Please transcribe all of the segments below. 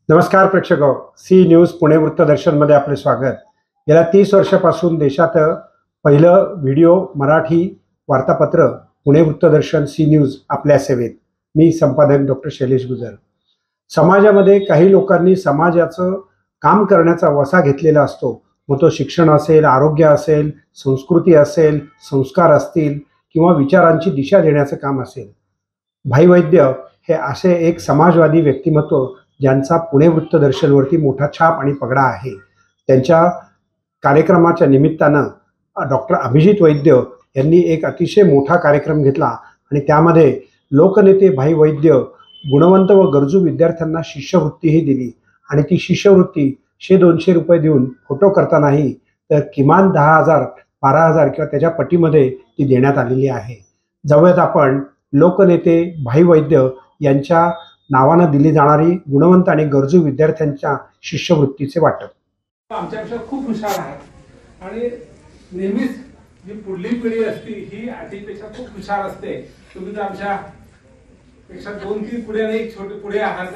नमस्कार प्रेक्षक, C news Pune वृत्तदर्शनमध्ये आपले स्वागत। गेल्या 30 वर्षापासून देशात पहिलं video Marathi वार्तापत्र Pune वृत्तदर्शन C news आपल्या सेवेत। मी संपादक डॉक्टर शैलेश गुजर। समाजामध्ये काही लोकांनी समाजाचं काम करण्याचा वसा घेतलेला असतो, मग तो शिक्षण असेल, आरोग्य असेल, संस्कृती असेल, संस्कार असतील किंवा विचारांची दिशा देण्याचं काम असेल। भाई वैद्य हे असे एक समाजवादी व्यक्तिमत्व ज्यांचा पुणे वृत्तदर्शनवरती मोठा छाप आणि पगडा आहे। त्यांच्या कार्यक्रमाच्या निमित्तानं डॉक्टर अभिजित वैद्य यांनी एक अतिशय मोठा कार्यक्रम घेतला आणि त्यामध्ये लोकनेते भाई वैद्य गुणवंत व गरजू विद्यार्थ्यांना शिष्यवृत्तीही दिली आणि ती शिष्यवृत्ती 100-200 रुपये देऊन फोटो करता नाही तर किमान 10,000, 12,000 किंवा त्याच्या पटीमध्ये ती देण्यात आलेली आहे। जाऊयात आपण लोकनेते भाई वैद्य यांच्या नावानं दिली जाणारी गुणवंत आणि गरजू विद्यार्थ्यांच्या शिष्यवृत्तीचे वाटप। आमच्यापेक्षा खूप हुशार आहेत आणि नेहमीच जी पुढली पिढी असते ही आधीपेक्षा खूप हुशार असते। तुम्ही तर आमच्या पेक्षा 2-3 पुढे आणि एक छोटे पुढे आहात,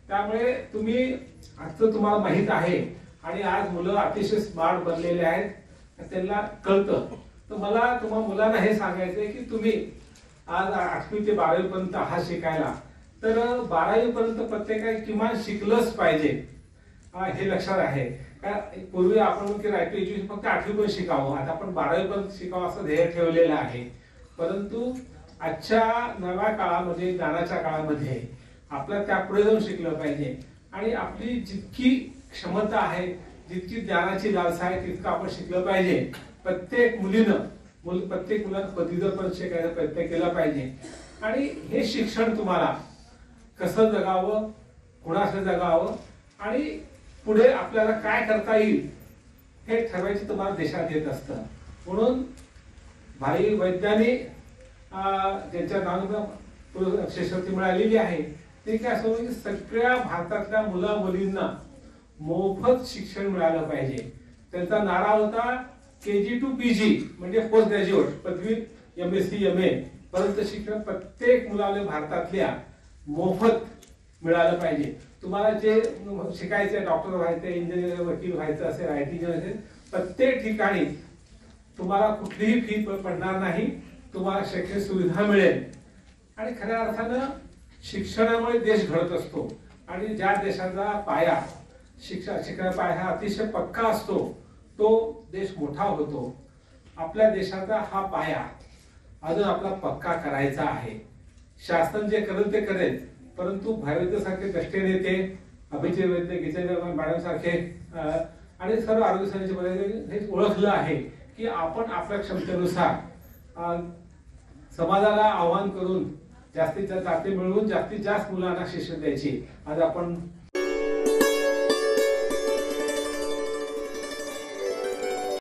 त्यामुळे तुम्ही आजचं तुम्हाला माहित आहे आणि आज मुलं अतिशय स्मार्ट बनलेले आहेत, त्यांना कळतं। तर मला तुम्हा मुलांना हे सांगायचंय की तुम्ही आज 8वी ते 12वी पर्यंत आहात शिकायला, तर 12वी पर्यंत प्रत्येकाने किमान शिकलंच पाहिजे हे लक्षात आहे का। पूर्वी आपण की राईट टू एज्युकेशन फक्त 8वी पर्यंत शिकावं, आता आपण 12वी पर्यंत शिकावं असं ध्येय ठेवलेलं आहे। परंतु आजच्या नव्या काळामध्ये, ज्ञानाच्या काळामध्ये आपल्याला त्यापुढे जाऊन शिकलं पाहिजे आणि आपली जितकी क्षमता आहे, जितकी ज्ञानाची लालसा आहे तितकं आपण शिकलं पाहिजे। प्रत्येक प्रत्येक मुलानं पदवीधर पर्यंत शिकायचा प्रयत्न केला पाहिजे आणि हे शिक्षण तुम्हाला कसं जगावं, कुणाचं जगावं आणि पुढे आपल्याला काय करता येईल हे ठरवायची तुम्हाला देशात येत असतं। म्हणून भाई वैद्यांनी ज्यांच्या नावानं शिष्यवृत्ती मिळालेली आहे ते काय असं की सगळ्या भारतातल्या मुला मुलींना मोफत शिक्षण मिळालं पाहिजे। त्यांचा नारा होता KG to PG म्हणजे पोस्ट ग्रॅज्युएट, पदवी MSc MA पर्यंत शिक्षण प्रत्येक मुलाला भारतातल्या मोफत मिळालं पाहिजे। तुम्हाला जे शिकायचं, डॉक्टर व्हायचं, इंजिनियर, वकील व्हायचं असेल, IT असेल, प्रत्येक ठिकाणी तुम्हाला कुठलीही फी पडणार नाही, तुम्हाला शैक्षणिक सुविधा मिळेल आणि खऱ्या अर्थानं शिक्षणामुळे देश घडत असतो आणि ज्या देशाचा पाया शिक्षणाचा पाया हा अतिशय पक्का असतो तो देश मोठा होतो। आपल्या देशाचा हा पाया अजून आपला पक्का करायचा आहे। शासन जे करेल ते करेल, परंतु भाईवैद्य सारखे नेते, अभिजित वैद्य, गीता मॅडम सारखे आणि सर्व आरोग्य संस्थेचे हे ओळखलं आहे की आपण आपल्या क्षमतेनुसार समाजाला आवाहन करून जास्तीत जास्त चाचणी मिळवून जास्तीत जास्त मुलांना शिक्षण द्यायची आज आपण